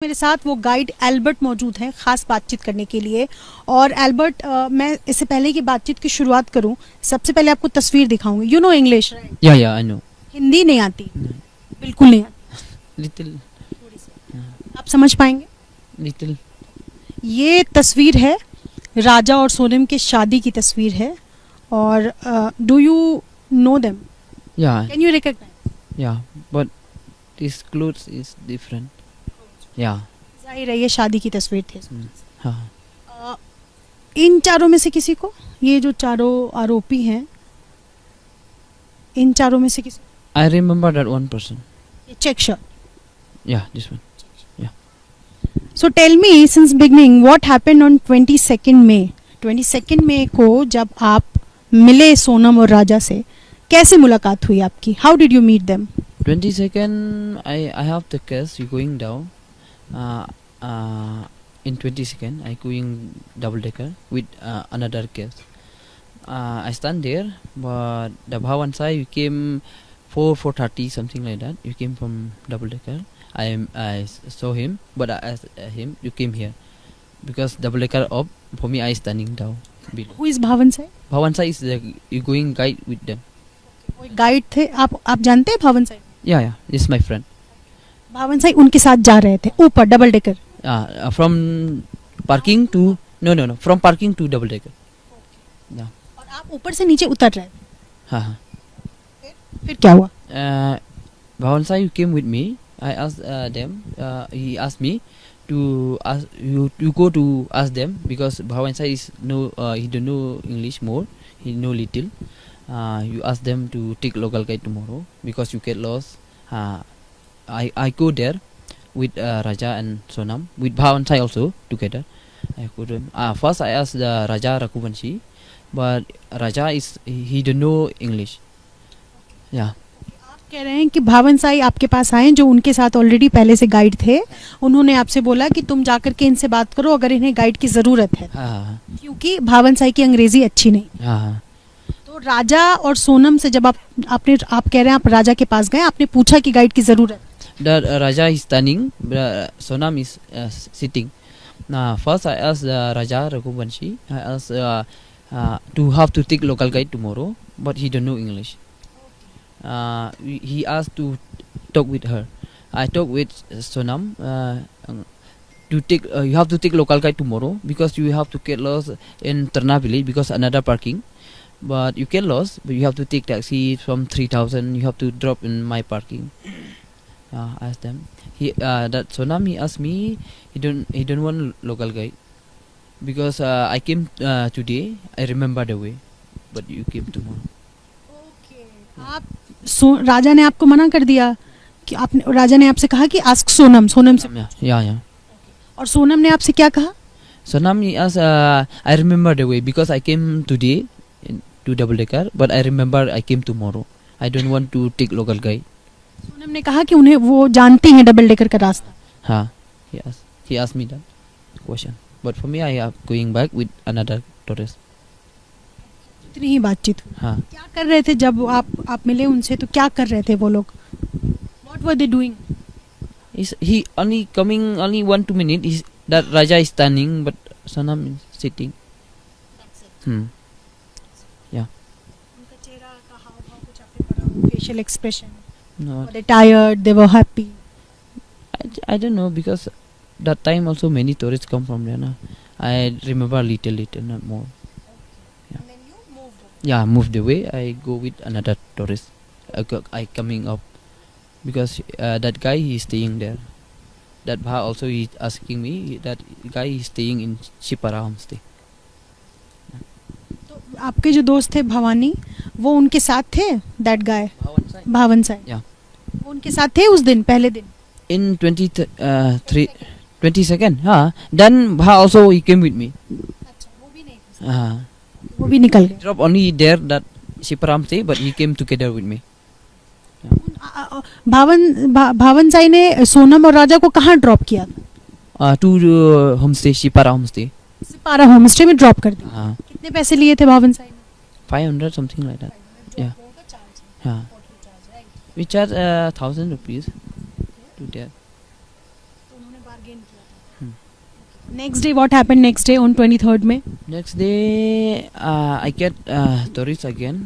मेरे साथ वो गाइड एल्बर्ट मौजूद हैं खास बातचीत करने के लिए। और एल्बर्ट, मैं इससे पहले कि बातचीत की शुरुआत करूं, सबसे पहले आपको तस्वीर दिखाऊंगी। You know English? या आई नो। हिंदी नहीं आती? बिल्कुल नहीं आती। लिटिल। आप समझ पाएंगे? लिटिल। ये तस्वीर है राजा और सोनम के शादी की तस्वीर है। और डू यू नो देम? या कैन यू रिकॉग्नाइज? या but this clothes is different. या जाहिर है ये शादी की तस्वीर थी। हाँ। इन चारों में से किसी को, ये जो चारों आरोपी हैं, इन चारों में से किसी, I remember that one person. ये चेक शर्ट? या this one. So tell me since beginning what happened on 22nd May? 22nd May को जब आप मिले सोनम और राजा से, कैसे मुलाकात हुई आपकी? How did you meet them? 22nd, I have the case. You going down. In 22nd, I going double decker with another case. I stand there, but the Bhawansai you came 4:30 something like that. You came from double decker. I saw him, but I asked him, you came here because double decker up for me. I standing down below. Who is Bhawansai? Bhawansai is the you going guide with them. वो guide थे। आप जानते हैं भावनसाई? Yeah, this is my friend. भावनसाई उनके साथ जा रहे थे ऊपर double decker? From parking to no from parking to double decker. Yeah. और आप ऊपर से नीचे उतर रहे थे? हाँ. फिर क्या हुआ? Bhawansai you came with me. I asked them. He asked me to ask you to go to ask them because Bhawansai is he don't know English more. He know little. You ask them to take local guide tomorrow because you get lost. I go there with Raja and Sonam with Bhawansai also together. I go them. First I asked the Raja Rakuvanshi, but Raja he don't know English. Yeah. कह रहे हैं कि भावनसाई आपके पास आए जो उनके साथ already पहले से गाइड थे। उन्होंने आपसे बोला कि तुम जाकर के इनसे बात करो अगर इन्हें गाइड की ज़रूरत है, क्योंकि भावनसाई की अंग्रेजी अच्छी नहीं। तो राजा और सोनम से जब आप कह रहे हैं आप राजा के पास गए, आपने पूछा कि गाइड की ज़रूरत? The Raja is standing, Sonam is sitting. First I asked Raja Raghuvanshi. I asked to have to take local guide tomorrow, but he don't know English. He asked to talk with her. I talk with Sonam to take. You have to take local guide tomorrow because you have to get lost in Terna village because another parking. But you get lost, but you have to take taxi from 3,000. You have to drop in my parking. Ask them. That Sonam he asked me. He don't want local guide because I came today. I remember the way, but you came tomorrow. आप राजा ने आपको मना कर दिया कि राजा ने आपसे कहा कि आस्क सोनम से? या और सोनम ने आपसे क्या कहा? Sonam he asked, I remember the way because I came today to double decker, but I remember I came tomorrow. I don't want to take local guide. Sonam ने कहा कि उन्हें वो जानती हैं डबल डेकर का रास्ता? हाँ, he asked me that question, but for me I am going back with another tourist. इतनी ही बातचीत हुई? हाँ. क्या कर रहे थे जब आप मिले उनसे? तो क्या कर रहे थे वो लोग? What were they doing? He only coming only 1-2 minutes. That Raja is standing, but Sonam is sitting. Yeah. उनका चेहरा का हाव-भाव कुछ आपने पढ़ा? Facial expression? No. Were they tired? They were happy? I don't know because that time also many tourists come from there. Na. I remember little, not more. And then you moved on? Yeah, moved away. I go with another tourist. I coming up because that guy he is staying there. That Bha also he asking me that guy is staying in Shipara homestay. तो आपके जो दोस्त थे भवानी, वो उनके साथ थे? That guy भावनसाई? Yeah. वो उनके साथ थे उस दिन, पहले दिन? In 22nd. Then Bha also he came with me. अच्छा, वो भी नहीं थे? वो भी निकल गए? Drop only there that Shiparam stay, but he came together with me. भावनसाई ने सोनम और राजा को कहाँ ड्रॉप किया था? To homestay, Shipara homestay. Sipara homestay में ड्रॉप कर दिया? कितने पैसे लिए थे भावनसाई ने? 500 something like that. Yeah. We charge 1,000 rupees to there. तो उन्होंने bargain next day what happened next day on 23rd में? Next day, I get tourists again.